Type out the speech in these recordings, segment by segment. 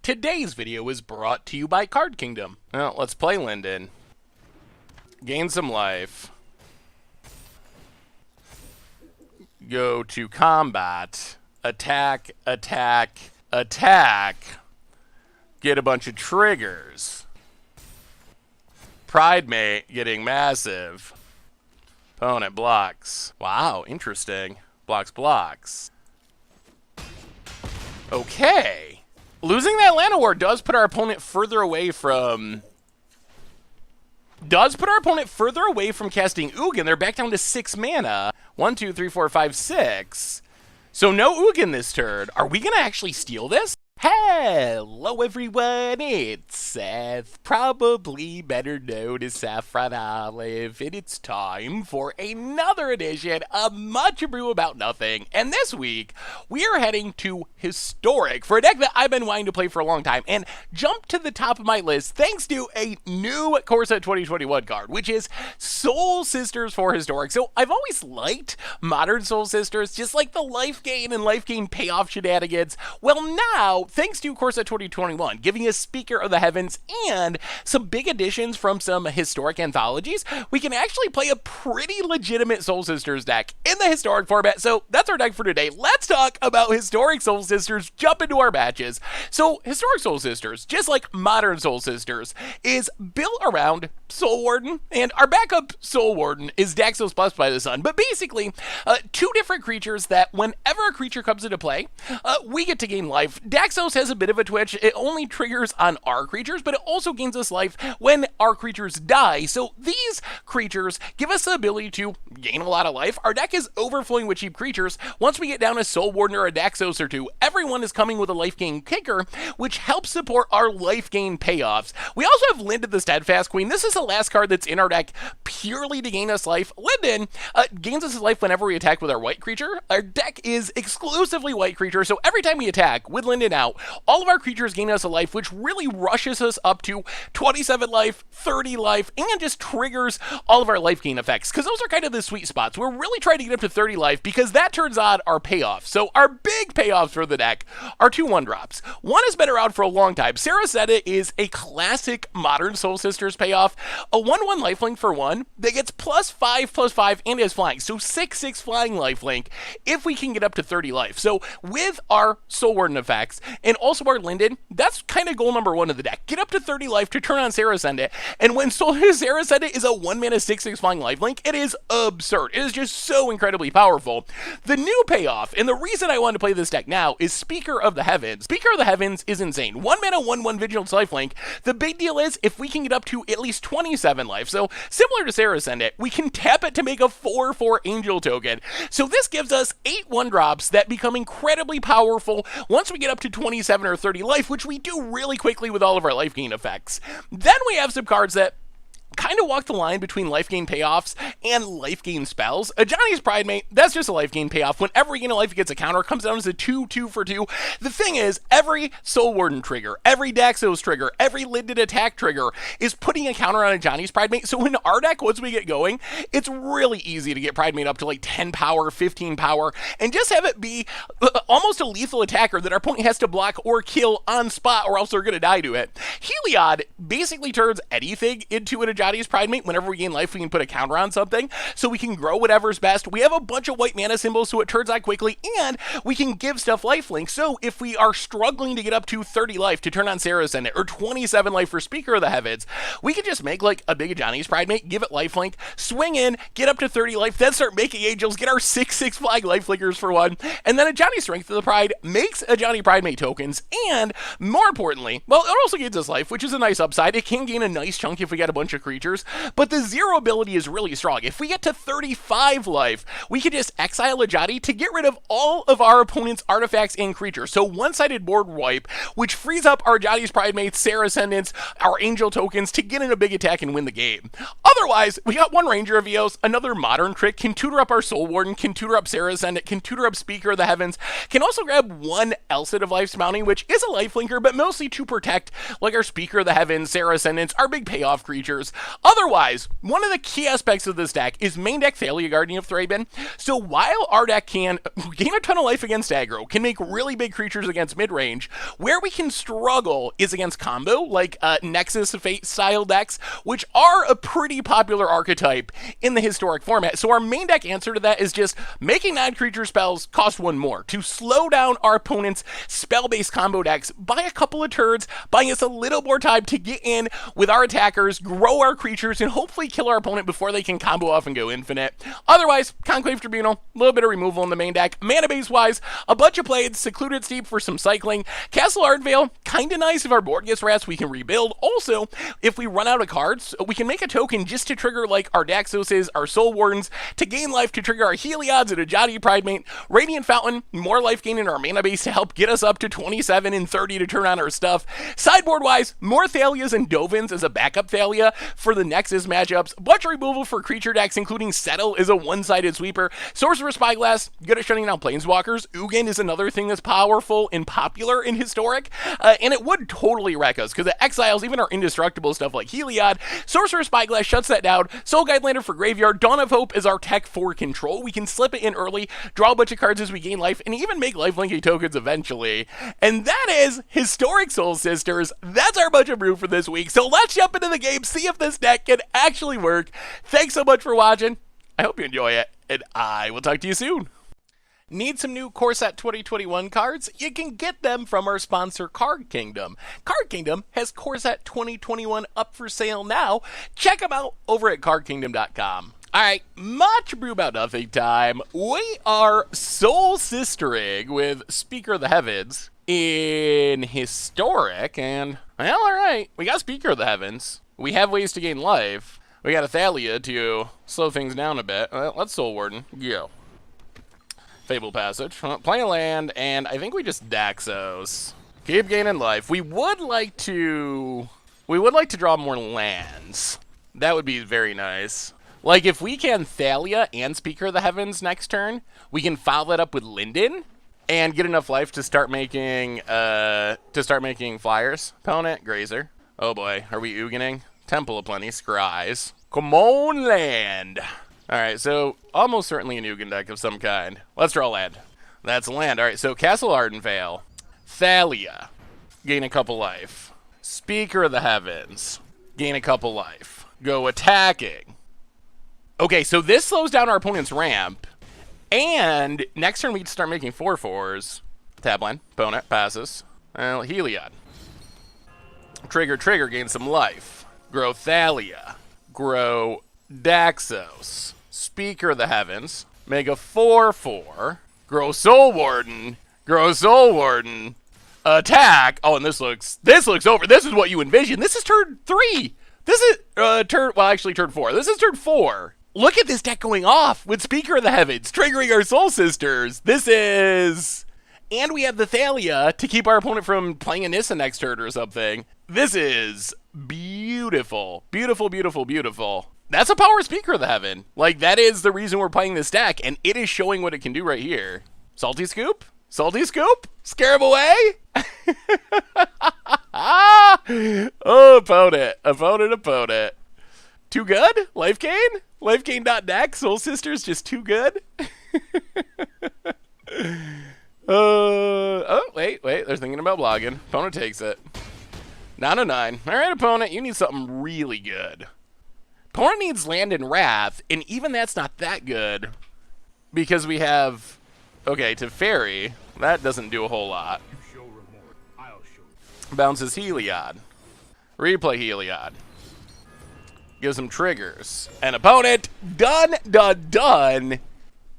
Today's video is brought to you by Card Kingdom. Well, let's play Linden. Gain some life. Go to combat. Attack, attack, attack. Get a bunch of triggers. Pridemate getting massive. Opponent blocks. Wow, interesting. Blocks. Okay. Losing that Land Award does put our opponent further away from... casting Ugin. They're back down to 6 mana. 1, 2, 3, 4, 5, 6. So no Ugin this turn. Are we going to actually steal this? Hello everyone, it's Seth, probably better known as Saffron Olive, and it's time for another edition of Much Abrew About Nothing. And this week, we are heading to Historic for a deck that I've been wanting to play for a long time, and jumped to the top of my list thanks to a new Core Set 2021 card, which is Soul Sisters for Historic. So I've always liked modern Soul Sisters, just like the life gain and life gain payoff shenanigans. Well now, thanks to Core Set 2021, giving us Speaker of the Heavens and some big additions from some Historic Anthologies, we can actually play a pretty legitimate Soul Sisters deck in the Historic format. So that's our deck for today. Let's talk about Historic Soul Sisters, jump into our matches. So Historic Soul Sisters, just like modern Soul Sisters, is built around Soul Warden, and our backup Soul Warden is Daxos Blessed by the Sun. But basically, two different creatures that whenever a creature comes into play, we get to gain life. Daxos has a bit of a twitch. It only triggers on our creatures, but it also gains us life when our creatures die. So these creatures give us the ability to gain a lot of life. Our deck is overflowing with cheap creatures. Once we get down a Soul Warden or a Daxos or two, everyone is coming with a life gain kicker, which helps support our life gain payoffs. We also have Linden the Steadfast Queen. This is the last card that's in our deck purely to gain us life. Linden gains us life whenever we attack with our white creature. Our deck is exclusively white creature, so every time we attack with Linden out, all of our creatures gain us a life, which really rushes us up to 27 life, 30 life, and just triggers all of our life gain effects, because those are kind of the sweet spots. We're really trying to get up to 30 life, because that turns on our payoffs. So our big payoffs for the deck are 2 1-drops. One has been around for a long time. Sarah said it is a classic modern Soul Sisters payoff. A 1/1 lifelink for 1 that gets +5/+5 and is flying. So 6/6 flying lifelink if we can get up to 30 life. So with our Soul Warden effects, and also our Linden, that's kind of goal number 1 of the deck. Get up to 30 life to turn on Sarah Ascendant, and when Sarah Ascendant is a 1-mana 6/6 flying lifelink, it is absurd. It is just so incredibly powerful. The new payoff, and the reason I want to play this deck now, is Speaker of the Heavens. Speaker of the Heavens is insane. 1-mana 1/1 Vigilance lifelink. The big deal is, if we can get up to at least 27 life, so similar to Sarah Ascendant, we can tap it to make a 4/4 Angel token. So this gives us 8 1-drops that become incredibly powerful once we get up to 27 or 30 life, which we do really quickly with all of our life gain effects. Then we have some cards that kind of walk the line between life gain payoffs and life gain spells. Ajani's Pridemate, that's just a life gain payoff. Whenever we gain a life, it gets a counter. It comes down as a 2/2 for 2. The thing is, every Soul Warden trigger, every Daxos trigger, every Linden attack trigger is putting a counter on Ajani's Pridemate. So in our deck, once we get going, it's really easy to get Pridemate up to like 10 power, 15 power, and just have it be almost a lethal attacker that our opponent has to block or kill on spot, or else they're going to die to it. Heliod basically turns anything into an Ajani's Pridemate. Whenever we gain life, we can put a counter on something, so we can grow whatever's best. We have a bunch of white mana symbols, so it turns out quickly, and we can give stuff lifelink. So if we are struggling to get up to 30 life to turn on Sarah Ascendant, or 27 life for Speaker of the Heavens, we can just make like a big Ajani's Pridemate, give it lifelink, swing in, get up to 30 life, then start making angels, get our 6/6 flying lifelinkers for 1, and then Ajani Strength of the Pride makes Ajani Pridemate tokens, and more importantly, well, it also gains us life, which is a nice upside. It can gain a nice chunk if we get a bunch of creatures, but the zero ability is really strong. If we get to 35 life, we can just exile Ajani to get rid of all of our opponent's artifacts and creatures. So one-sided board wipe, which frees up our Ajani's Pridemates, Sarah Ascendants, our angel tokens to get in a big attack and win the game. Otherwise, we got 1 Ranger of Eos, another modern trick, can tutor up our Soul Warden, can tutor up Sarah Ascendant, can tutor up Speaker of the Heavens, can also grab 1 Elcid of Life's Mounting, which is a lifelinker, but mostly to protect like our Speaker of the Heavens, Sarah Ascendants, our big payoff creatures. Otherwise, one of the key aspects of this deck is main deck Thalia, Guardian of Thraben. So while our deck can gain a ton of life against aggro, can make really big creatures against mid-range, where we can struggle is against combo, like Nexus Fate style decks, which are a pretty popular archetype in the Historic format. So our main deck answer to that is just making non-creature spells cost one more to slow down our opponent's spell-based combo decks by a couple of turns, buying us a little more time to get in with our attackers, grow our creatures, and hopefully kill our opponent before they can combo off and go infinite. Otherwise, Conclave Tribunal, a little bit of removal in the main deck. Mana base wise, a bunch of Blades, Secluded Steep for some cycling, Castle Ardvale, kinda nice if our board gets rats, we can rebuild. Also, if we run out of cards, we can make a token just to trigger like our Daxoses, our Soul Wardens, to gain life to trigger our Heliod's and Ajani Pridemate, Radiant Fountain, more life gain in our mana base to help get us up to 27 and 30 to turn on our stuff. Sideboard wise, more Thalias and Dovins as a backup Thalia for the Nexus matchups, bunch of removal for creature decks, including Settle is a one-sided sweeper, Sorcerer Spyglass, good at shutting down Planeswalkers, Ugin is another thing that's powerful and popular in Historic, and it would totally wreck us, because it exiles even our indestructible stuff like Heliod. Sorcerer Spyglass shuts that down, Soul Guide Lander for Graveyard, Dawn of Hope is our tech for control, we can slip it in early, draw a bunch of cards as we gain life, and even make lifelinking tokens eventually. And that is Historic Soul Sisters. That's our bunch of brew for this week, so let's jump into the game, see if this deck can actually work. Thanks so much for watching, I hope you enjoy it, and I will talk to you soon. Need some new Core Set 2021 cards? You can get them from our sponsor, Card Kingdom. Card Kingdom has Core Set 2021 up for sale now. Check them out over at cardkingdom.com. Alright, much brew about nothing time. We are soul sistering with Speaker of the Heavens in Historic, and, well, alright, we got Speaker of the Heavens. We have ways to gain life. We got a Thalia to slow things down a bit. Let's Soul Warden. Go. Fable Passage. Play a land, and I think we just Daxos. Keep gaining life. We would like to draw more lands. That would be very nice. Like, if we can Thalia and Speaker of the Heavens next turn, we can follow that up with Linden and get enough life to start making flyers. Opponent, Grazer. Oh boy, are we Uganing? Temple of Plenty, Scries. Come on, land. Alright, so almost certainly an Ugin deck of some kind. Let's draw land. That's land. Alright, so Castle Ardenvale, Thalia, gain a couple life. Speaker of the Heavens, gain a couple life. Go attacking. Okay, so this slows down our opponent's ramp, and next turn we can start making 4/4s. Tab land, opponent, passes. Heliod. Trigger, gain some life. Grow Thalia. Grow Daxos. Speaker of the Heavens. Make a 4/4. Grow Soul Warden. Attack. Oh, and this looks over. This is what you envision. This is turn 3. This is turn 4. This is turn 4. Look at this deck going off with Speaker of the Heavens, triggering our Soul Sisters. And we have the Thalia to keep our opponent from playing a Nissa next turn or something. This is beautiful. Beautiful. That's a power Speaker of the Heaven. Like, that is the reason we're playing this deck, and it is showing what it can do right here. Salty Scoop? Scare him away? Oh, opponent. Too good? Life gain not deck. Soul Sisters just too good? Oh, wait. They're thinking about blogging. Opponent takes it. 9/9. Alright, opponent, you need something really good. Opponent needs land and Wrath, and even that's not that good. Because we have... Okay, to Fairy, that doesn't do a whole lot. Bounces Heliod. Replay Heliod. Gives him triggers. And opponent, done.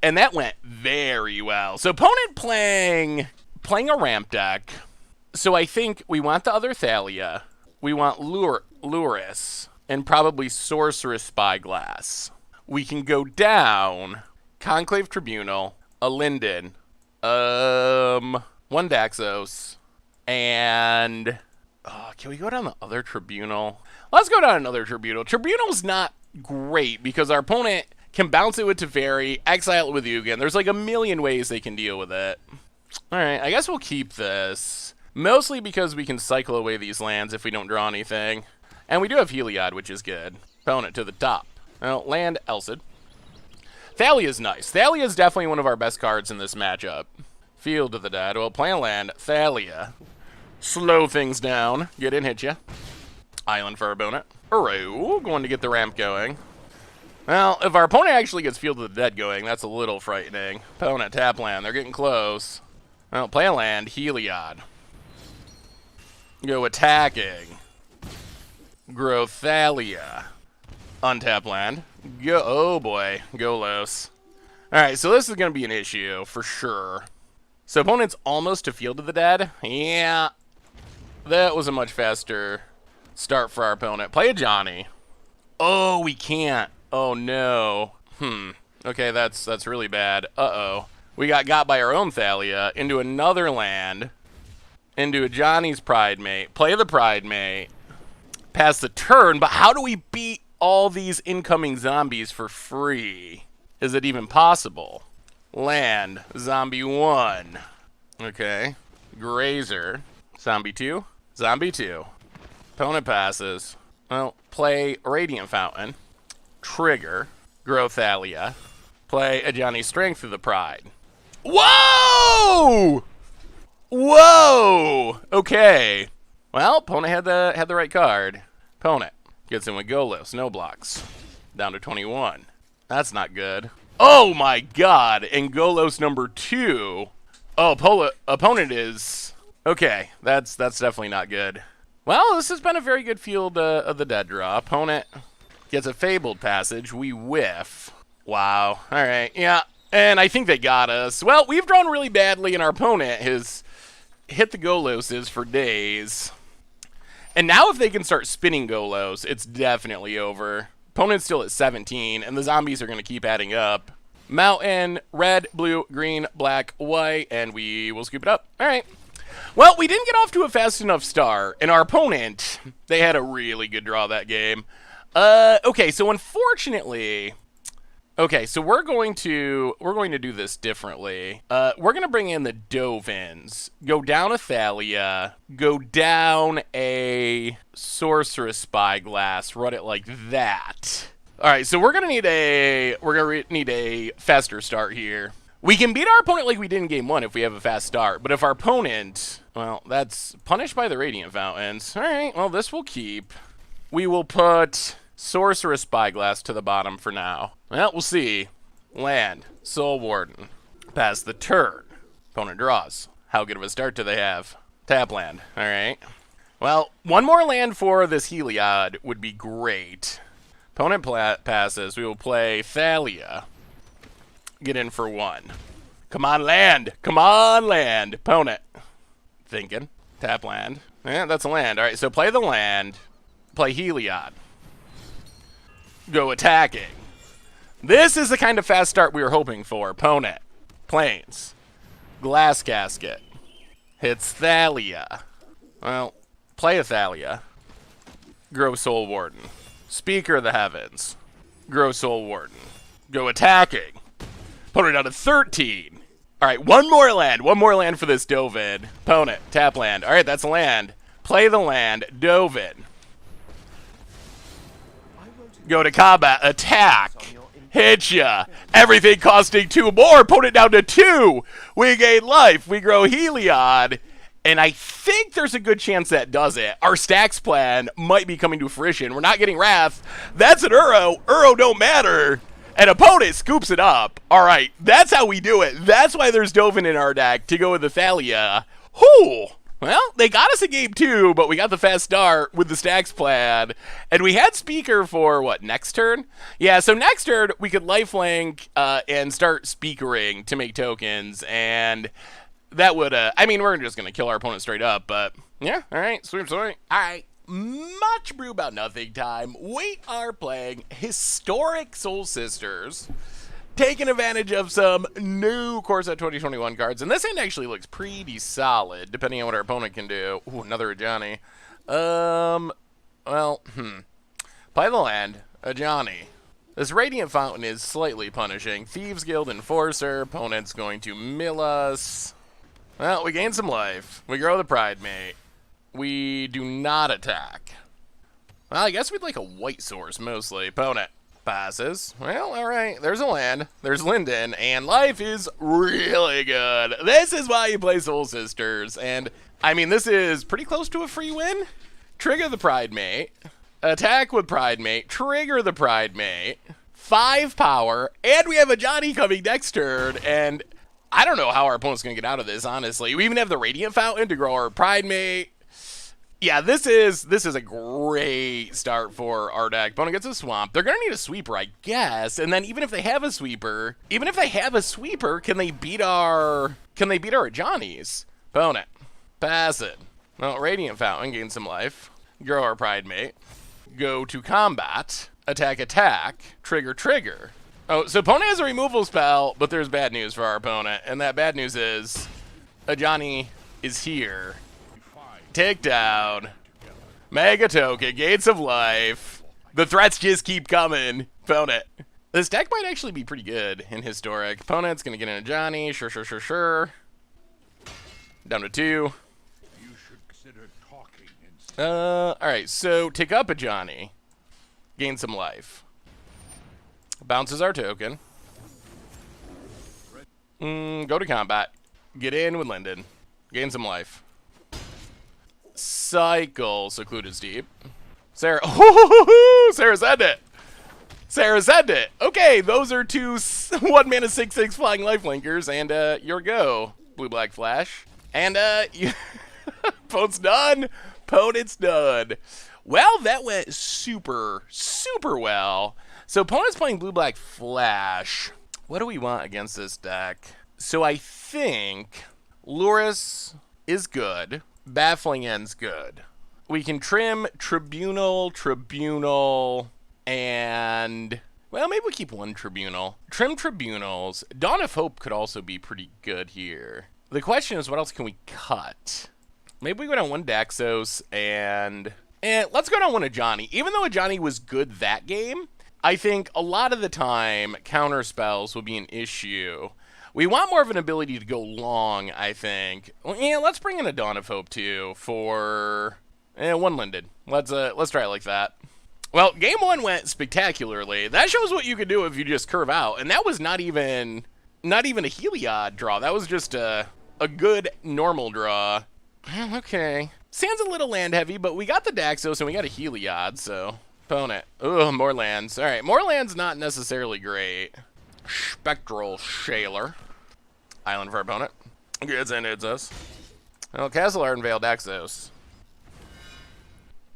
And that went very well. So opponent playing a ramp deck. So I think we want the other Thalia. We want Luris. And probably Sorceress Spyglass. We can go down Conclave Tribunal, a Linden, one Daxos, and can we go down the other Tribunal? Let's go down another Tribunal. Tribunal's not great because our opponent can bounce it with Teferi, exile it with Ugin. There's like a million ways they can deal with it. Alright, I guess we'll keep this. Mostly because we can cycle away these lands if we don't draw anything. And we do have Heliod, which is good. Opponent to the top. Well, land Elcid. Thalia's nice. Thalia's definitely one of our best cards in this matchup. Field of the Dead. Well, plan land. Thalia. Slow things down. Get in, hit ya. Island for our opponent. Abrew, going to get the ramp going. Well, if our opponent actually gets Field of the Dead going, that's a little frightening. Opponent, tap land. They're getting close. Well, play a land. Heliod. Go attacking. Grow Thalia. Untap land. Go. Oh boy. Golos. Alright, so this is going to be an issue for sure. So opponent's almost to Field of the Dead. Yeah. That was a much faster start for our opponent. Play a Johnny. Oh, we can't. Oh no. Okay, that's really bad. Uh-oh. We got by our own Thalia into another land. Into a Johnny's Pride Mate. Play the Pride Mate. Pass the turn, but how do we beat all these incoming zombies for free? Is it even possible? Land. Zombie 1. Okay. Grazer. Zombie 2. Zombie 2. Opponent passes. Well, play Radiant Fountain. Trigger. Grow Thalia. Play a Johnny Strength of the Pride. Whoa! Whoa! Okay. Well, opponent had the right card. Opponent gets in with Golos. No blocks. Down to 21. That's not good. Oh my god! And Golos number 2. Oh, opponent is... Okay, that's definitely not good. Well, this has been a very good Field of the Dead draw. Opponent gets a Fabled Passage. We whiff. Wow. Alright, yeah. And I think they got us. Well, we've drawn really badly, and our opponent has hit the Goloses for days. And now if they can start spinning Golos, it's definitely over. Opponent's still at 17, and the zombies are going to keep adding up. Mountain, red, blue, green, black, white, and we will scoop it up. Alright. Well, we didn't get off to a fast enough start, and our opponent, they had a really good draw that game. Okay, so unfortunately... Okay, so we're going to do this differently. We're going to bring in the Dovins, go down a Thalia, go down a Sorceress Spyglass, run it like that. All right, so we're going to need a faster start here. We can beat our opponent like we did in game 1 if we have a fast start, but if our opponent, well, that's punished by the Radiant Fountains. All right, well, this will keep. We will put Sorceress Spyglass to the bottom for now. Well, we'll see. Land. Soul Warden. Pass the turn. Opponent draws. How good of a start do they have? Tap land. All right. Well, one more land for this Heliod would be great. Opponent passes. We will play Thalia. Get in for 1. Come on, land. Come on, land. Opponent. Thinking. Tap land. Yeah, that's a land. All right, so play the land. Play Heliod. Go attacking. This is the kind of fast start we were hoping for. Opponent. Plains. Glass Casket. Hits Thalia. Well, play a Thalia. Grow Soul Warden. Speaker of the Heavens. Grow Soul Warden. Go attacking. Opponent down to 13. All right, one more land. One more land for this Dovin. Opponent. Tap land. All right, that's a land. Play the land. Dovin. Go to combat. Attack. Hit ya. Everything costing 2 more. Put it down to 2. We gain life. We grow Heliod. And I think there's a good chance that does it. Our stacks plan might be coming to fruition. We're not getting Wrath. That's an Uro. Uro don't matter. An opponent scoops it up. All right. That's how we do it. That's why there's Dovin in our deck to go with the Thalia. Whoo. Well, they got us in game 2, but we got the fast start with the stacks plan. And we had Speaker for, what, next turn? Yeah, so next turn, we could lifelink and start speakering to make tokens. And that would, I mean, we're just going to kill our opponent straight up. But, yeah, all right, sweet. All right, much brew about nothing time. We are playing Historic Soul Sisters. Taking advantage of some new Core Set 2021 cards. And this hand actually looks pretty solid, depending on what our opponent can do. Ooh, another Ajani. Play the land. Ajani. This Radiant Fountain is slightly punishing. Thieves Guild Enforcer. Opponent's going to mill us. Well, we gain some life. We grow the Pride Mate. We do not attack. Well, I guess we'd like a white source mostly. Opponent passes. Well, all right. There's a land. There's Linden, and life is really good. This is why you play Soul Sisters, and I mean, this is pretty close to a free win. Trigger the Pride Mate. Attack with Pride Mate. Trigger the Pride Mate. 5 power, and we have a Johnny coming next turn, and I don't know how our opponent's going to get out of this, honestly. We even have the Radiant Fountain to grow our Pride Mate. Yeah, this is a great start for our deck. Opponent gets a Swamp. They're going to need a Sweeper, I guess, and then even if they have a Sweeper, can they beat our Johnnies? Opponent, pass it. Well, Radiant Fountain, gain some life. Grow our Pride Mate. Go to combat. Attack, trigger. Oh, so opponent has a removal spell, but there's bad news for our opponent, and that bad news is a Johnny is here. Take down. Mega Token, Gates of Life. The threats just keep coming. Opponent. This deck might actually be pretty good in Historic. Opponent's gonna get in a Johnny, sure. Down to 2. Alright, so take up a Johnny. Gain some life. Bounces our token. Go to combat. Get in with Linden. Gain some life. Cycle. Secluded Deep. Sarah. Oh, Sarah said it. Okay, those are 2 1-mana 6/6 flying lifelinkers, and your go. Blue-black flash. And opponent's done. Well, that went super well. So opponent's playing blue-black flash. What do we want against this deck? So I think Luris is good. Baffling End's good. We can trim Tribunal, and... well, maybe we keep 1 Tribunal. Trim Tribunals. Dawn of Hope could also be pretty good here. The question is, what else can we cut? Maybe we go down 1 Daxos, and let's go down 1 Ajani. Even though Ajani was good that game, I think a lot of the time counter spells will be an issue. We want more of an ability to go long, I think. Well, yeah, let's bring in a Dawn of Hope too for 1 Linden. Let's try it like that. Well, game 1 went spectacularly. That shows what you could do if you just curve out, and that was not even a Heliod draw. That was just a good normal draw. Okay. Sounds a little land heavy, but we got the Daxos and we got a Heliod, so... opponent. Ugh, more lands. Alright, more lands not necessarily great. Spectral Shaler. Island for our opponent. Gets and hits us. Well, Castle Ardenvale Daxos.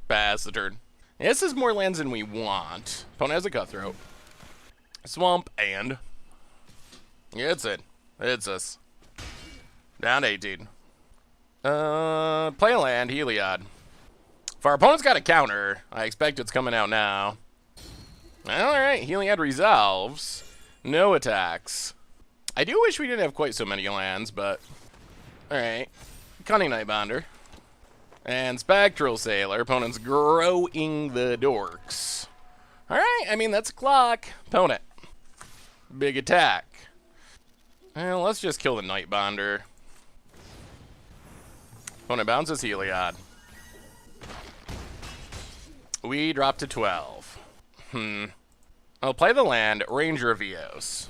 Pass the turn. This is more lands than we want. Opponent has a Cutthroat. Swamp and... gets it. Hits us. Down to 18. Play a land, Heliod. If our opponent's got a counter, I expect it's coming out now. Alright, Heliod resolves. No attacks. I do wish we didn't have quite so many lands, but... alright. Cunning Nightbonder. And Spectral Sailor. Opponent's growing the dorks. Alright, I mean, that's a clock. Opponent. Big attack. Well, let's just kill the Nightbonder. Opponent bounces Heliod. We drop to 12. I'll play the land, Ranger of Eos.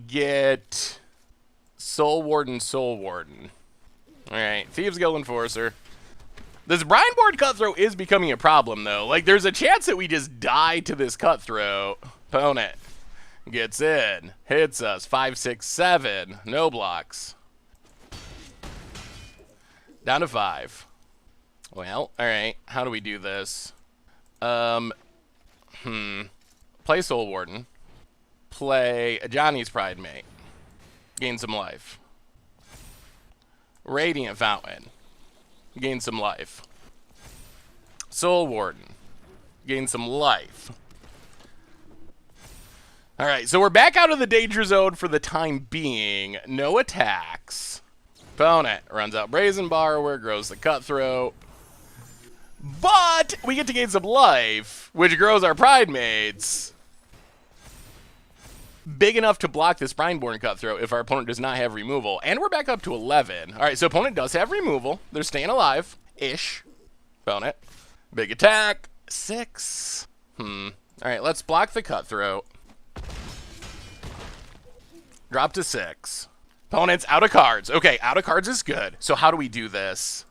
Get Soul Warden. Alright, Thieves Guild Enforcer. This Brine-Board Cutthroat is becoming a problem, though. Like, there's a chance that we just die to this Cutthroat. Opponent gets in, hits us, 5, 6, 7. No blocks. Down to 5. Well, alright. How do we do this? Play Soul Warden. Play Johnny's Pride Mate. Gain some life. Radiant Fountain. Gain some life. Soul Warden. Gain some life. Alright, so we're back out of the danger zone for the time being. No attacks. Opponent runs out Brazen Borrower, grows the Cutthroat. But we get to gain some life, which grows our Pride Mates. Big enough to block this Brineborn Cutthroat if our opponent does not have removal. And we're back up to 11. Alright, so opponent does have removal. They're staying alive. Ish. Opponent. Big attack. 6. All right, let's block the Cutthroat. Drop to 6. Opponent's out of cards. Okay, out of cards is good. So how do we do this?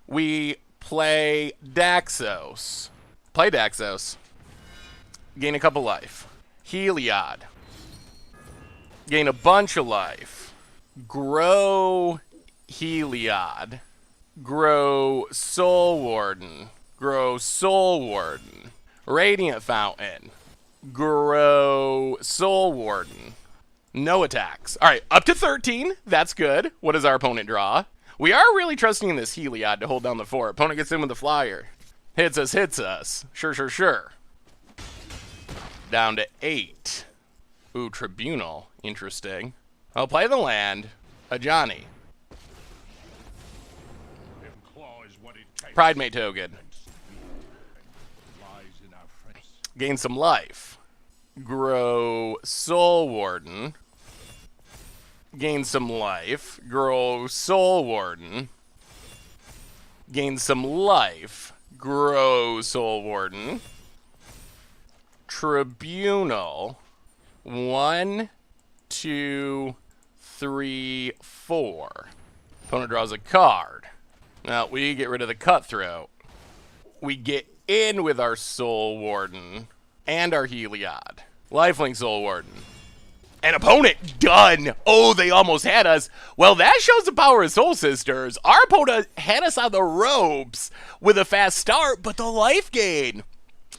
We play Daxos. Play Daxos. Gain a couple life. Heliod. Gain a bunch of life. Grow Heliod. Grow Soul Warden. Grow Soul Warden. Radiant Fountain. Grow Soul Warden. No attacks. All right, up to 13. That's good. What does our opponent draw? We are really trusting in this Heliod to hold down the fort. Opponent gets in with the flyer. Hits us, hits us. Sure, sure, sure. Down to 8. Ooh, Tribunal. Interesting. I'll play the land. A Johnny. Pridemate token. Gain some life. Grow Soul Warden. Gain some life. Grow Soul Warden. Gain some life. Grow Soul Warden. Tribunal. 1, 2, 3, 4. Opponent draws a card. Now, we get rid of the Cutthroat. We get in with our Soul Warden and our Heliod. Lifelink Soul Warden. And opponent done. Oh, they almost had us. Well, that shows the power of Soul Sisters. Our opponent had us on the ropes with a fast start, but the life gain,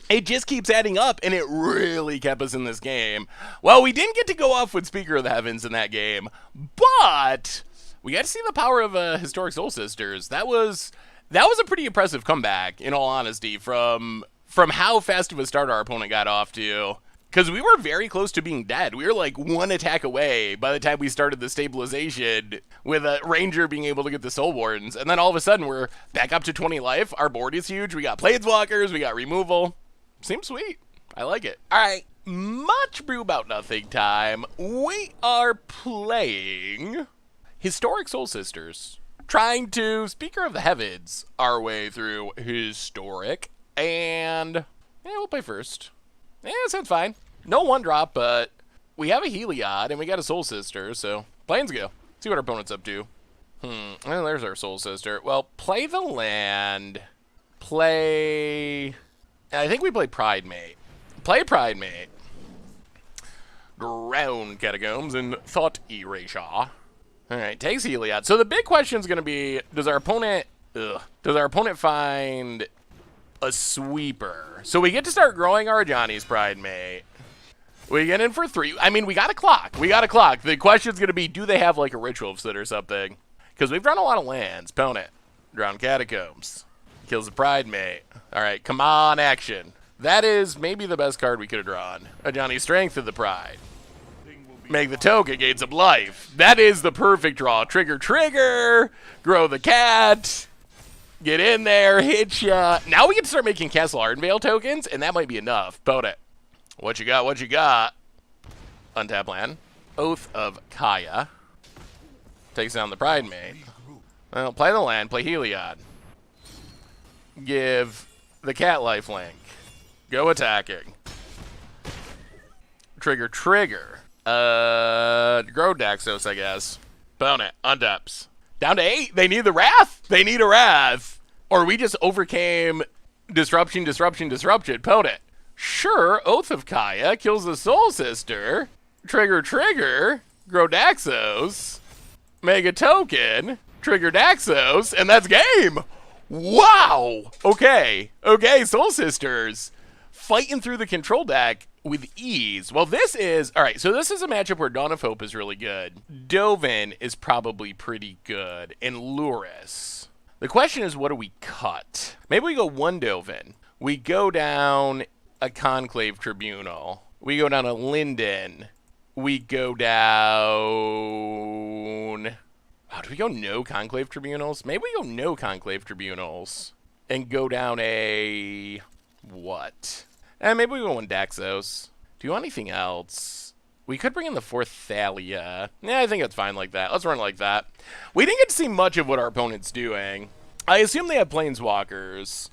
it just keeps adding up, and it really kept us in this game. Well, we didn't get to go off with Speaker of the Heavens in that game, but we got to see the power of Historic Soul Sisters. That was a pretty impressive comeback, in all honesty, from how fast of a start our opponent got off to. Because we were very close to being dead. We were like one attack away by the time we started the stabilization with a Ranger being able to get the Soul Wardens. And then all of a sudden, we're back up to 20 life. Our board is huge. We got Planeswalkers. We got removal. Seems sweet. I like it. All right. Much brew about nothing time. We are playing Historic Soul Sisters. Trying to Speaker of the Heavens our way through Historic. And yeah, we'll play first. Yeah, sounds fine. No one drop, but we have a Heliod and we got a Soul Sister, so planes go. See what our opponent's up to. Well, there's our Soul Sister. Well, play the land. Play... I think we play Pridemate. Play Pridemate. Ground Catacombs and Thought Erasure. Alright, takes Heliod. So the big question is going to be, does our opponent find a sweeper? So we get to start growing our Johnny's Pridemate. We get in for 3. I mean, we got a clock. The question's going to be, do they have like a Ritual of Soot or something? Because we've drawn a lot of lands. Opponent. Drown Catacombs. Kills the Pridemate. Alright, come on, action. That is maybe the best card we could have drawn. A Johnny's Strength of the Pride. Make the token, gain some life. That is the perfect draw. Trigger, trigger. Grow the cat. Get in there, hit ya. Now we can start making Castle Ardenvale tokens, and that might be enough. Opponent. What you got, what you got? Untap land. Oath of Kaya. Takes down the Pridemate. Well, play the land, play Heliod. Give the cat lifelink. Go attacking. Trigger, trigger. Grow Daxos, I guess. Opponent, untaps. Down to 8. They need the Wrath. They need a Wrath. Or we just overcame disruption. Opponent. Sure, Oath of Kaya kills the Soul Sister. Trigger, trigger. Grow Daxos. Mega token. Trigger Daxos. And that's game. Wow. Okay, Soul Sisters. Fighting through the control deck with ease. Well, this is... Alright, so this is a matchup where Dawn of Hope is really good. Dovin is probably pretty good. And Luris. The question is, what do we cut? Maybe we go 1 Dovin. We go down a Conclave Tribunal. We go down a Linden. We go down... Oh, do we go no Conclave Tribunals? Maybe we go no Conclave Tribunals. And go down a... What? Maybe we go 1 Daxos. Do you want anything else? We could bring in the 4th Thalia. Yeah, I think it's fine like that. Let's run it like that. We didn't get to see much of what our opponent's doing. I assume they have Planeswalkers.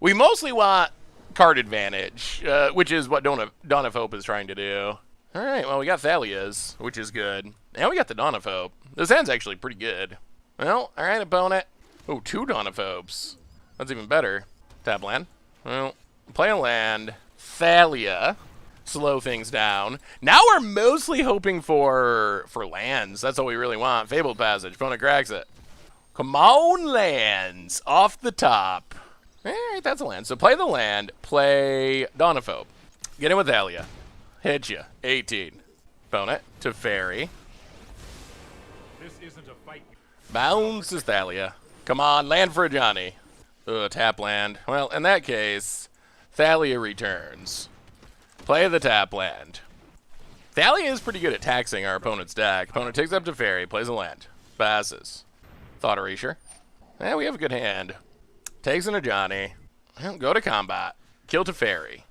We mostly want card advantage, which is what Dawn of Hope is trying to do. All right, well, we got Thalia's, which is good. And we got the Dawn of Hope. This hand's actually pretty good. Well, all right, opponent. Oh, 2 Dawn of Hopes. That's even better. Tap land. Well, play a land. Thalia. Slow things down. Now we're mostly hoping for lands. That's all we really want. Fabled Passage. Opponent cracks it. Come on, lands. Off the top. All right, that's a land. So play the land. Play Dawn of Hope. Get in with Thalia. Hit you. 18. Opponent to Fairy. This isn't a fight. Bounces Thalia. Come on, land for Johnny. Ugh, tap land. Well, in that case, Thalia returns. Play the tap land. Thalia is pretty good at taxing our opponent's deck. Opponent takes up to Fairy, plays a land. Passes. Thought Erasure. We have a good hand. Takes in a Johnny. Go to combat. Kill to Fairy.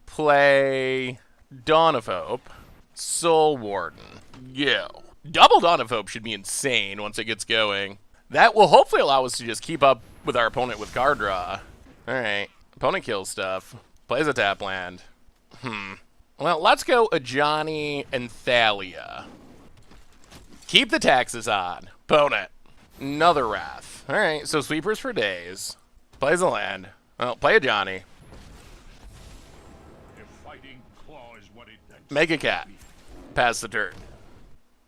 Play Dawn of Hope. Soul Warden. Go. Double Dawn of Hope should be insane once it gets going. That will hopefully allow us to just keep up with our opponent with card draw. Alright. Opponent kills stuff. Plays a tap land. Well, let's go Ajani and Thalia. Keep the taxes on. Opponent. Another Wrath. Alright, so sweepers for days. Plays a land. Well, play Ajani. Make a cat. Pass the turn.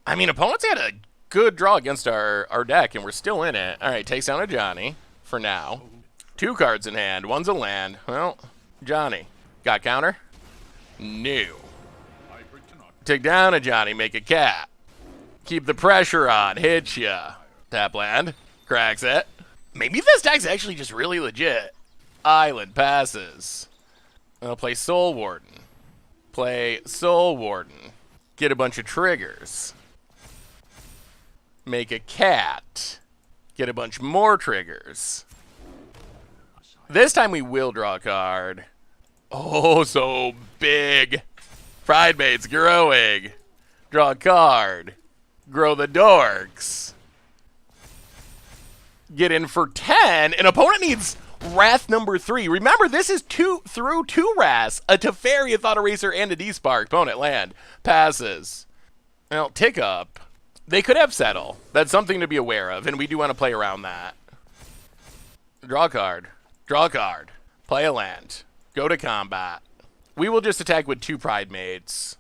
I mean, opponents had a good draw against our deck, and we're still in it. All right, takes down a Johnny for now. 2 cards in hand. One's a land. Well, Johnny. Got counter? No. Take down a Johnny. Make a cat. Keep the pressure on. Hit ya. Tap land. Cracks it. Maybe this deck's actually just really legit. Island passes. I'll play Soul Warden. Play Soul Warden. Get a bunch of triggers. Make a cat. Get a bunch more triggers. This time we will draw a card. Oh, so big. Pride Bait's growing. Draw a card. Grow the Dorks. Get in for 10. An opponent needs Wrath number 3. Remember, this is through 2 Wraths. A Teferi, a Thought Eraser, and a D-Spark. Opponent land. Passes. Well, tick up. They could have Settle. That's something to be aware of, and we do want to play around that. Draw a card. Draw a card. Play a land. Go to combat. We will just attack with 2 Pride Mates.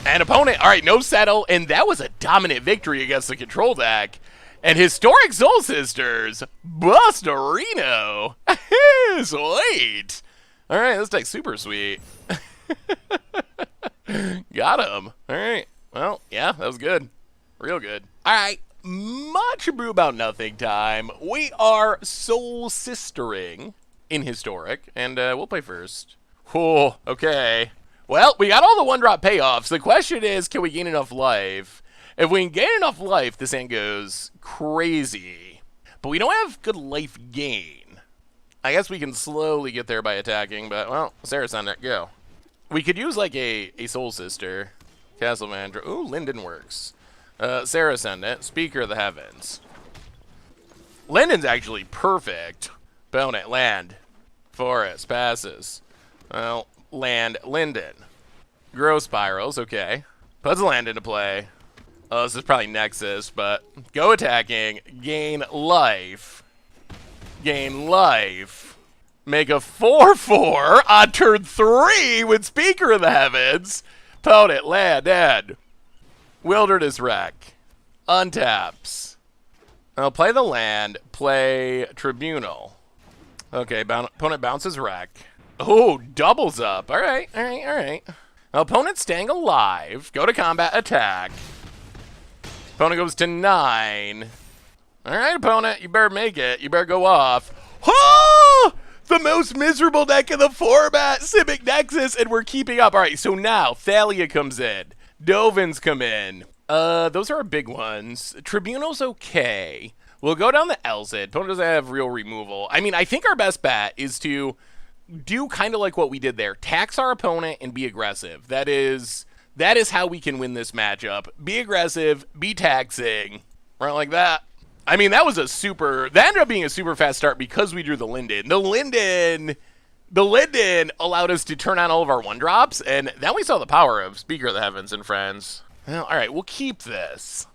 And opponent, all right, no Settle, and that was a dominant victory against the control deck. And Historic Soul Sisters, Bustarino. Sweet. All right, this deck's super sweet. Got him. All right. Well, yeah, that was good. Real good. All right. Much Abrew about nothing time. We are Soul Sistering in Historic, and we'll play first. Oh, okay. Well, we got all the 1-drop payoffs. The question is, can we gain enough life? If we can gain enough life, this hand goes crazy. But we don't have good life gain. I guess we can slowly get there by attacking, but, well, Sarah's on it. Go. We could use, like, a Soul Sister. Castle Manager. Ooh, Linden works. Sarah Ascendant. Speaker of the Heavens. Linden's actually perfect. Opponent. Land. Forest. Passes. Well, land. Linden. Grow Spirals. Okay. Puts a land into play. Oh, this is probably Nexus, but go attacking. Gain life. Gain life. Make a 4/4 on turn 3 with Speaker of the Heavens. Opponent, land, dead. Wilderness Wreck. Untaps. I'll play the land. Play Tribunal. Okay, opponent bounces Wreck. Oh, doubles up. All right, all right, all right. Opponent staying alive. Go to combat, attack. Opponent goes to 9. All right, opponent, you better make it. You better go off. Oh! The most miserable deck in the format, Simic Nexus, and we're keeping up. All right, so now Thalia comes in. Dovins come in. Those are our big ones. Tribunal's okay. We'll go down the Elzid. Opponent doesn't have real removal. I mean, I think our best bet is to do kind of like what we did there. Tax our opponent and be aggressive. That is how we can win this matchup. Be aggressive, be taxing. Right like that. I mean, that ended up being a super fast start because we drew the Linden. The Linden allowed us to turn on all of our 1-drops, and then we saw the power of Speaker of the Heavens and Friends. Well, all right, we'll keep this.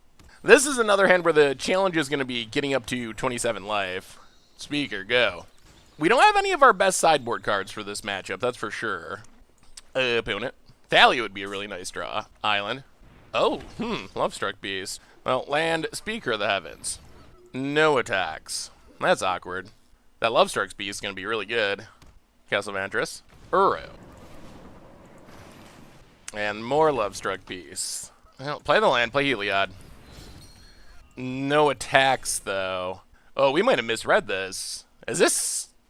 This is another hand where the challenge is going to be getting up to 27 life. Speaker, go. We don't have any of our best sideboard cards for this matchup, that's for sure. Opponent. Thalia would be a really nice draw. Island. Oh, Lovestruck Beast. Well, land Speaker of the Heavens. No attacks. That's awkward. That Lovestruck Beast is going to be really good. Castle Vantress. Abrew. And more Lovestruck Beasts. Well, play the land, play Heliod. No attacks, though. Oh, we might have misread this.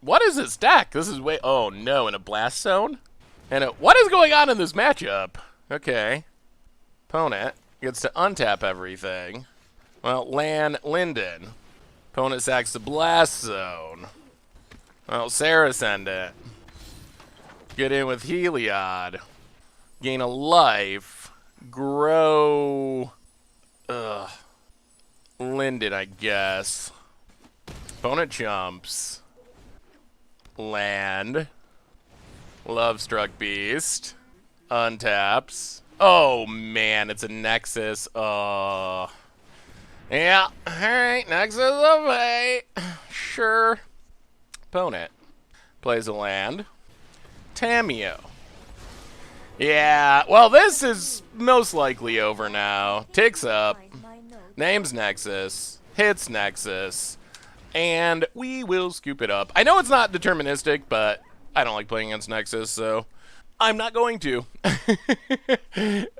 What is this deck? This is oh no, in a Blast Zone? And what is going on in this matchup? Okay. Opponent gets to untap everything. Well, land Linden. Opponent sacks the Blast Zone. Well, Sarah send it. Get in with Heliod. Gain a life. Grow. Linden, I guess. Opponent jumps. Land. Lovestruck Beast. Untaps. Oh, man, it's a Nexus. Oh. Yeah, alright, Nexus of Fate. Sure. Opponent plays a land. Tamiyo. Yeah, well, this is most likely over now. Ticks up. Names Nexus. Hits Nexus. And we will scoop it up. I know it's not deterministic, but I don't like playing against Nexus, so I'm not going to.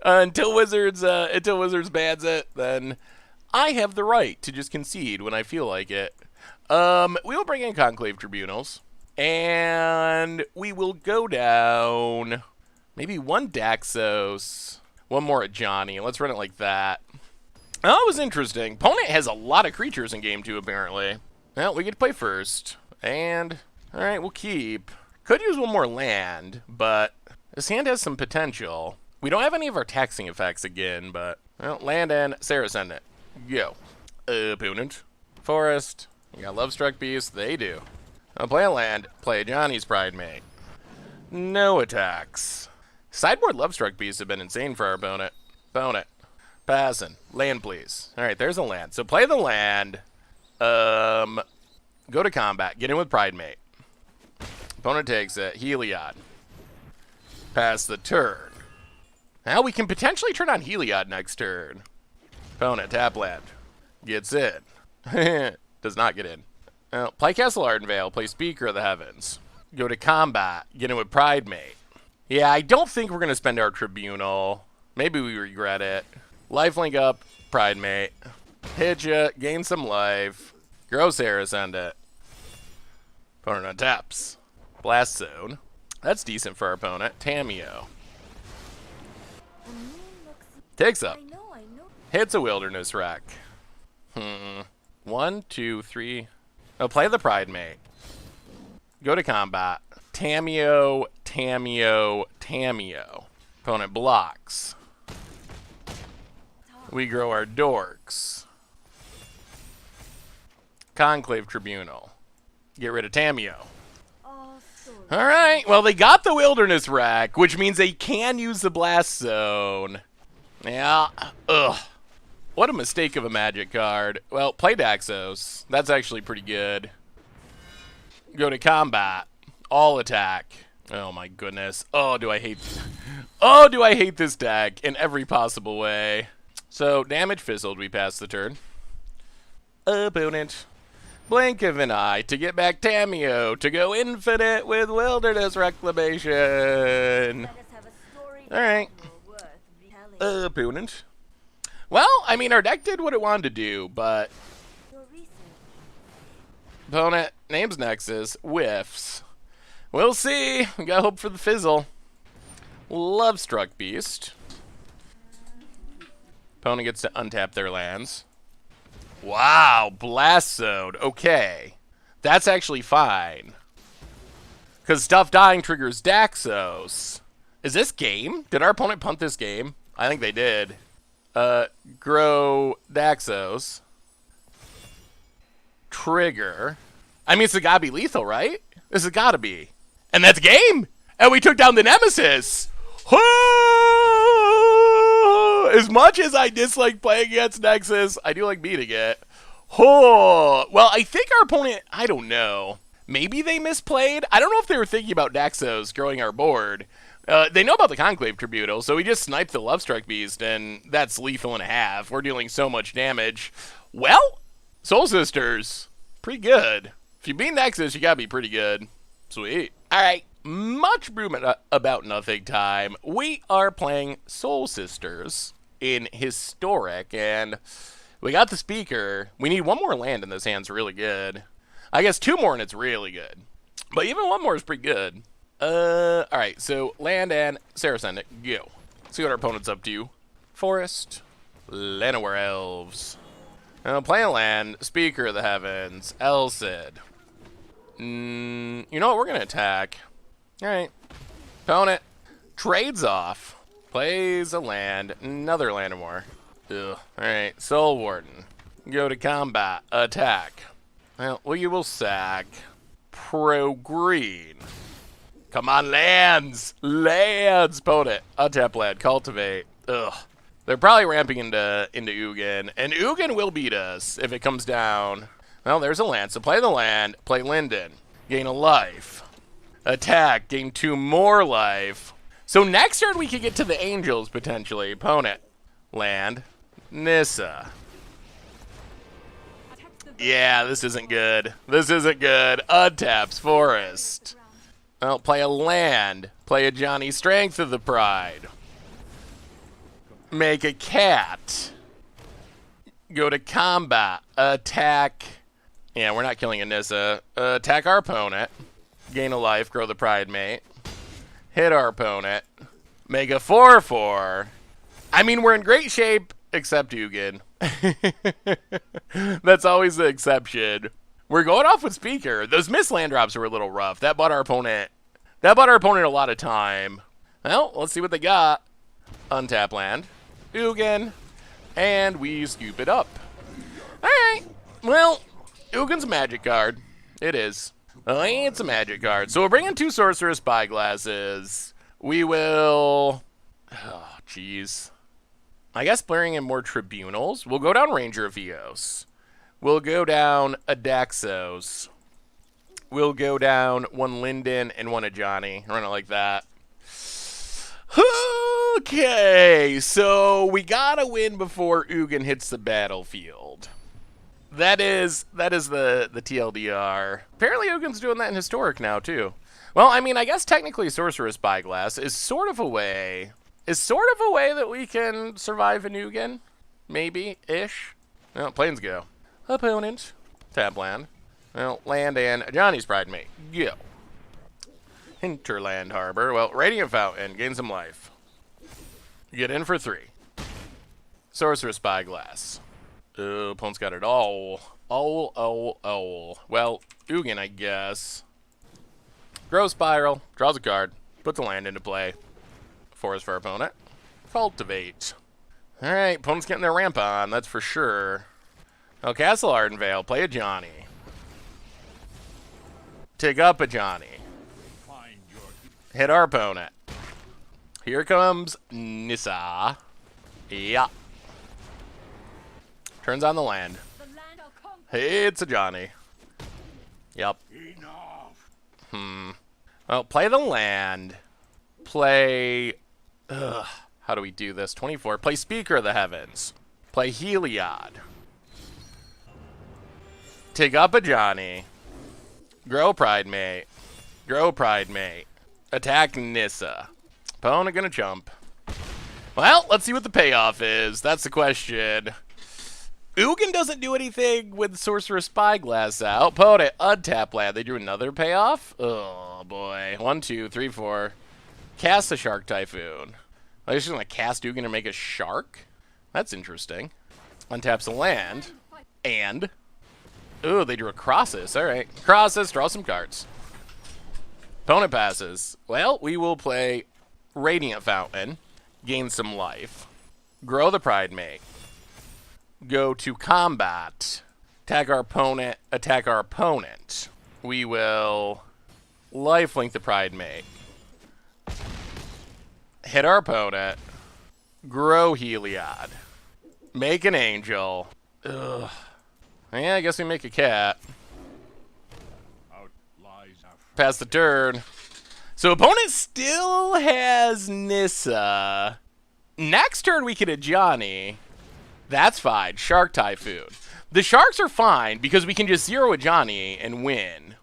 Until Wizards bans it, then I have the right to just concede when I feel like it. We will bring in Conclave Tribunals, and we will go down maybe one Daxos, one more Ajani. Let's run it like that. Oh, that was interesting. Opponent has a lot of creatures in game 2, apparently. Well, we get to play first, and all right, we'll keep. Could use one more land, but this hand has some potential. We don't have any of our taxing effects again, but well, land and Sarah send it. Go. Opponent. Forest. You got Lovestruck Beast. They do. I'll play a land. Play Johnny's Pridemate. No attacks. Sideboard Lovestruck Beasts have been insane for our opponent. Opponent. Passing. Land, please. All right, there's a land. So play the land. Go to combat. Get in with Pridemate. Opponent takes it. Heliod. Pass the turn. Now we can potentially turn on Heliod next turn. Opponent, tap land. Gets in. Does not get in. Well, play Castle Ardenvale. Play Speaker of the Heavens. Go to combat. Get in with Pridemate. Yeah, I don't think we're going to spend our Tribunal. Maybe we regret it. Lifelink up. Pridemate. Hit ya. Gain some life. Grow Sarah, send it. Opponent untaps. Blast Zone. That's decent for our opponent. Tamiyo. Takes up. Hits a Wilderness Wreck. 1, 2, 3. Oh, play the Pridemate. Go to combat. Tamiyo, Tamiyo, Tamiyo. Opponent blocks. We grow our Dorks. Conclave Tribunal. Get rid of Tamiyo. All right, well, they got the Wilderness Wreck, which means they can use the Blast Zone. Yeah, ugh. What a mistake of a Magic card. Well, play Daxos. That's actually pretty good. Go to combat. All attack. Oh my goodness. Oh, do I hate this deck in every possible way. So, damage fizzled, we pass the turn. Opponent. Blink of an eye to get back Tamiyo to go infinite with Wilderness Reclamation. Alright. Opponent. Well, I mean, our deck did what it wanted to do, but opponent, names Nexus, whiffs. We'll see. We got hope for the fizzle. Lovestruck Beast. Opponent gets to untap their lands. Wow, Blast Zone. Okay. That's actually fine. Because stuff dying triggers Daxos. Is this game? Did our opponent punt this game? I think they did. Grow Daxos. trigger. I mean, it's gotta be lethal, right? This has gotta be. And that's game! And we took down the Nemesis! As much as I dislike playing against Nexus, I do like beating it. Well, I think our opponent, I don't know. Maybe they misplayed? I don't know if they were thinking about Nexus growing our board. They know about the Conclave Tribunal, so we just sniped the Lovestruck Beast, and that's lethal and a half. We're dealing so much damage. Well, Soul Sisters, pretty good. If you beat Nexus, you gotta be pretty good. Sweet. Alright, much broom about nothing time. We are playing Soul Sisters in Historic, and we got the Speaker. We need one more land, and this hand's really good. I guess two more, and it's really good. But even one more is pretty good. Alright, so land and Saracen, go. See what our opponent's up to. Forest, Llanowar Elves. Play a land, Speaker of the Heavens, Elcid. You know what, we're gonna attack. Alright. Opponent trades off. Plays a land, another Llanowar. Alright, Soul Warden. Go to combat, attack. Well, we will sack. Pro-green. Come on, lands! Lands! Opponent, untap land, cultivate. They're probably ramping into Ugin, and Ugin will beat us if it comes down. Well, there's a land, so play the land, play Linden. Gain a life. Attack, gain 2 more life. So next turn we could get to the Angels, potentially. Opponent, land, Nissa. Yeah, this isn't good. This isn't good. Untaps, Forest. Well, play a land. Play a Johnny Strength of the Pride. Make a cat. Go to combat. Attack. Yeah, we're not killing a Nissa. Attack our opponent. Gain a life. Grow the Pride Mate. Hit our opponent. Make a 4/4. I mean, we're in great shape, except Ugin. That's always the exception. We're going off with Speaker. Those missed land drops were a little rough. That bought our opponent a lot of time. Well, let's see what they got. Untap land. Ugin. And we scoop it up. Alright. Well, Ugin's a magic card. It is. It's a magic card. So we'll bring in 2 Sorcerous Spyglasses. We will... Oh, jeez. I guess bringing in more Tribunals. We'll go down Ranger of Eos. We'll go down Adaxos. We'll go down 1 Linden and 1 Ajani. Run it like that. Okay, so we gotta win before Ugin hits the battlefield. That is the TLDR. Apparently Ugin's doing that in Historic now, too. Well, I mean, I guess technically Sorcerous Spyglass is sort of a way that we can survive in Ugin. Maybe-ish. Well, planes go. Opponent. Tap land. Well, land and Johnny's Pride Mate. Go. Hinterland Harbor. Well, Radiant Fountain. Gain some life. Get in for 3. Sorcerous Spyglass. Opponent's got it all. Well, Ugin, I guess. Grow Spiral. Draws a card. Puts a land into play. Forest for our opponent. Cultivate. Alright, opponent's getting their ramp on, that's for sure. Oh, Castle Ardenvale. Play a Johnny. Take up a Johnny. Hit our opponent. Here comes Nissa. Yeah. Turns on the land. Hey, it's a Johnny. Yep. Well, play the land. Play... how do we do this? 24. Play Speaker of the Heavens. Play Heliod. Take up a Johnny. Grow Pride Mate. Grow Pride Mate. Attack Nissa. Opponent gonna jump. Well, let's see what the payoff is. That's the question. Ugin doesn't do anything with Sorcerous Spyglass out. Opponent, untap land. They drew another payoff? Oh, boy. 1, 2, 3, 4. Cast a Shark Typhoon. I'm just gonna cast Ugin and make a shark? That's interesting. Untaps a land. And... Ooh, they drew a Crossus. Alright. Crossus, draw some cards. Opponent passes. Well, we will play Radiant Fountain. Gain some life. Grow the Pride Mate. Go to combat. Attack our opponent. Attack our opponent. We will lifelink the Pride Mate. Hit our opponent. Grow Heliod. Make an angel. Ugh. Yeah, I guess we make a cat. Out lies our Pass the turn. So opponent still has Nissa. Next turn we can hit Johnny. That's fine. Shark Typhoon. The sharks are fine because we can just zero a Johnny and win.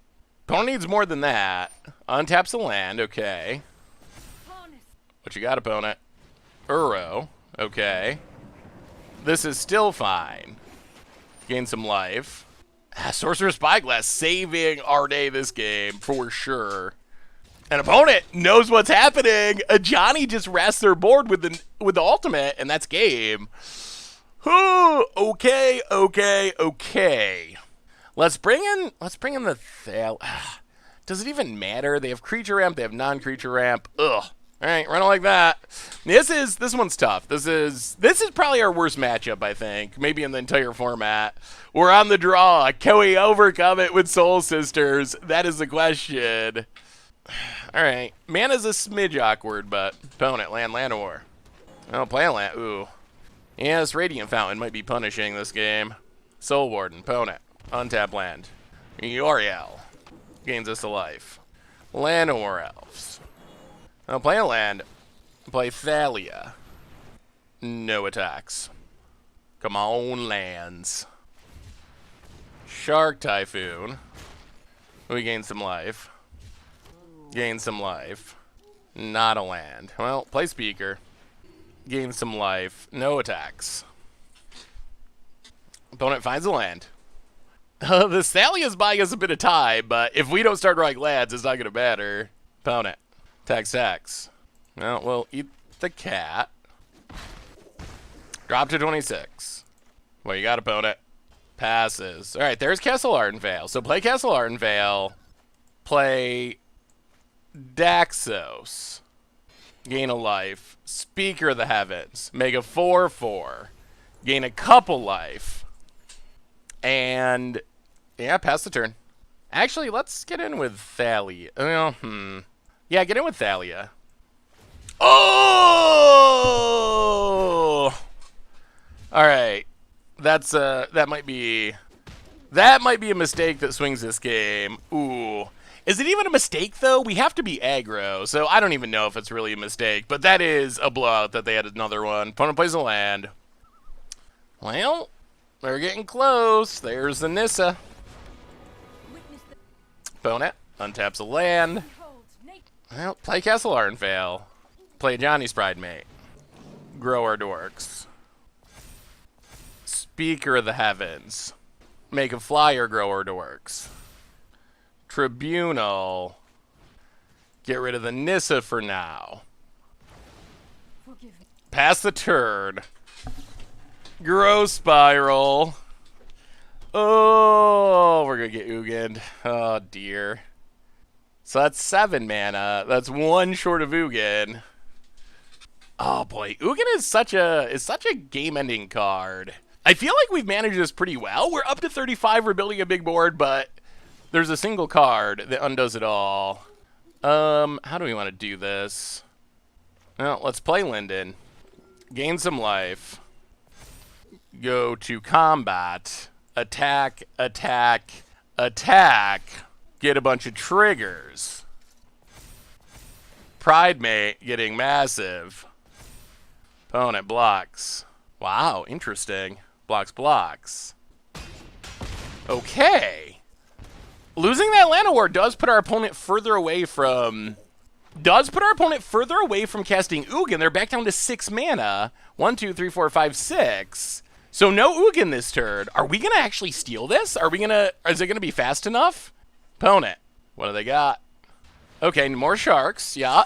Opponent needs more than that. Untaps the land. Okay. What you got, opponent? Uro. Okay. This is still fine. Gain some life. Sorcerer's Spyglass saving our day this game for sure. An opponent knows what's happening. A Johnny just rests their board with the ultimate, and that's game. Okay. Let's bring in the Thal. Does it even matter? They have creature ramp. They have non-creature ramp. Ugh. All right, run it like that. This one's tough. This is probably our worst matchup, I think. Maybe in the entire format. We're on the draw. Can we overcome it with Soul Sisters? That is the question. All right, mana's a smidge awkward, but opponent land war. Oh, play a land. Ooh. Yeah, this Radiant Fountain might be punishing this game. Soul Warden, opponent, untap land. Yoriel gains us a life. Llanowar Elves. I'll play a land. Play Thalia. No attacks. Come on, lands. Shark Typhoon. We gain some life. Gain some life. Not a land. Well, play Speaker. Gain some life. No attacks. Opponent finds a land. The Thalia's buying us a bit of time, but if we don't start drawing lands, it's not going to matter. Opponent. Tax. Well, we'll eat the cat. Drop to 26. Well, you got, opponent. Passes. All right, there's Castle Ardenvale. So play Castle Ardenvale. Play Daxos. Gain a life. Speaker of the Heavens. Make a 4/4. Gain a couple life. And, yeah, pass the turn. Actually, let's get in with Thalia. Yeah, get in with Thalia. Oh! All right. That might be a mistake that swings this game. Ooh. Is it even a mistake, though? We have to be aggro, so I don't even know if it's really a mistake, but that is a blowout that they had another one. Opponent plays a land. Well, they're getting close. There's the Nissa. Opponent untaps a land. Well, play Castle Ardenvale. Play Johnny's Pride Mate. Grow our dorks. Speaker of the Heavens. Make a flyer, grow our dorks. Tribunal. Get rid of the Nissa for now. Pass the turn. Grow Spiral. Oh, we're going to get Ugin. Oh, dear. So that's 7 mana. That's 1 short of Ugin. Oh boy, Ugin is such a game-ending card. I feel like we've managed this pretty well. We're up to 35. We're building a big board, but there's a single card that undoes it all. How do we want to do this? Well, let's play Linden. Gain some life. Go to combat. Attack. Get a bunch of triggers. Pride Mate getting massive. Opponent blocks. Wow, interesting. Blocks. Okay. Losing that Llanowar does put our opponent further away from casting Ugin. They're back down to 6 mana. 1, 2, 3, 4, 5, 6. So no Ugin this turn. Are we gonna actually steal this? Is it gonna be fast enough? Opponent. What do they got? Okay, more sharks. Yeah.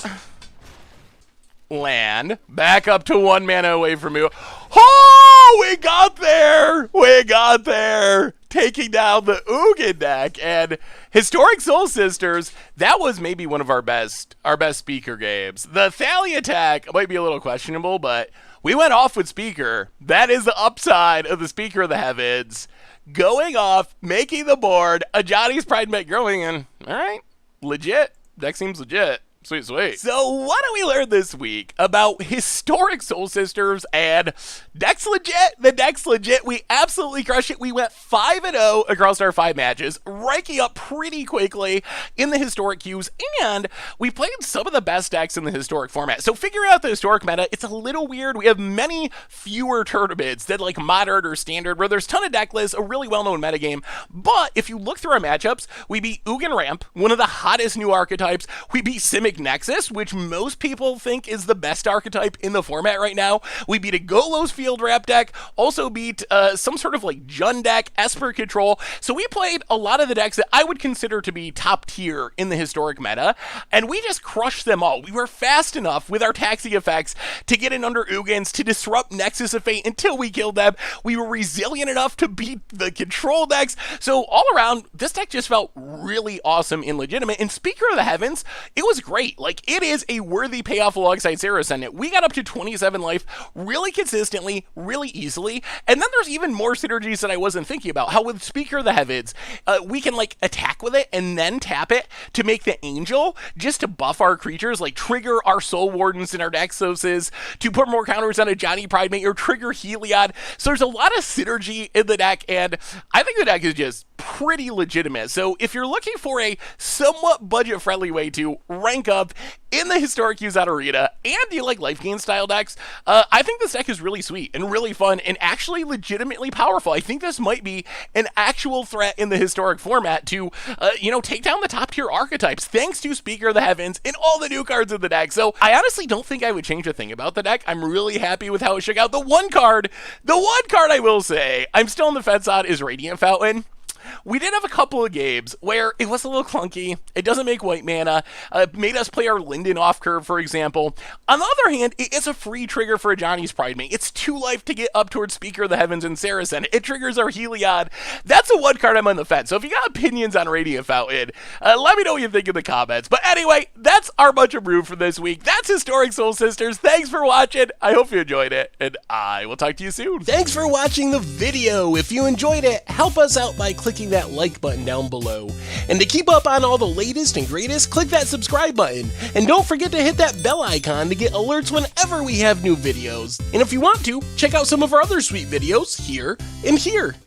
Land. Back up to 1 mana away from you. Oh, we got there. Taking down the Ugin deck. And Historic Soul Sisters, that was maybe one of our best Speaker games. The Thalia attack might be a little questionable, but we went off with Speaker. That is the upside of the Speaker of the Heavens. going off, making the board, a Johnny's Pride Mech growing in. All right, legit. Deck seems legit. Sweet, sweet. So what do we learn this week about Historic Soul Sisters and deck's legit? The deck's legit. We absolutely crushed it. We went 5-0 across our 5 matches, ranking up pretty quickly in the Historic queues, and we played some of the best decks in the Historic format. So figuring out the Historic meta, it's a little weird. We have many fewer tournaments than like Modern or Standard, where there's a ton of deck lists, a really well-known metagame. But if you look through our matchups, we beat Ugin Ramp, one of the hottest new archetypes. We beat Simic Nexus, which most people think is the best archetype in the format right now. We beat a Golos Field Wrap deck, also beat some sort of like Jund deck, Esper Control. So we played a lot of the decks that I would consider to be top tier in the Historic meta, and we just crushed them all. We were fast enough with our taxi effects to get in under Ugins, to disrupt Nexus of Fate until we killed them. We were resilient enough to beat the control decks. So all around, this deck just felt really awesome and legitimate. And Speaker of the Heavens, it was great. Like, it is a worthy payoff alongside Sarah Ascendant. We got up to 27 life really consistently, really easily. And then there's even more synergies that I wasn't thinking about. How with Speaker of the Heavens, we can like attack with it and then tap it to make the Angel, just to buff our creatures, like trigger our Soul Wardens and our Nexuses, to put more counters on a Johnny Pridemate or trigger Heliod. So there's a lot of synergy in the deck, and I think the deck is just pretty legitimate. So if you're looking for a somewhat budget-friendly way to rank up in the Historic queues out arena, and you like life gain style decks, I think this deck is really sweet and really fun and actually legitimately powerful. I think this might be an actual threat in the Historic format to, take down the top tier archetypes, thanks to Speaker of the Heavens and all the new cards in the deck. So I honestly don't think I would change a thing about the deck. I'm really happy with how it shook out. The one card I will say I'm still on the fence on is Radiant Fountain. We did have a couple of games where it was a little clunky. It doesn't make white mana. Made us play our Linden off curve, for example. On the other hand, it is a free trigger for a Johnny's Pridemate. It's 2 life to get up towards Speaker of the Heavens and Saracen. It triggers our Heliod. That's the one card I'm on the fence. So if you got opinions on Radiant Fountain, let me know what you think in the comments. But anyway, that's our bunch of brew for this week. That's Historic Soul Sisters. Thanks for watching. I hope you enjoyed it, and I will talk to you soon. Thanks for watching the video. If you enjoyed it, help us out by clicking that like button down below. And to keep up on all the latest and greatest, click that subscribe button. And don't forget to hit that bell icon to get alerts whenever we have new videos. And if you want to, check out some of our other sweet videos here and here.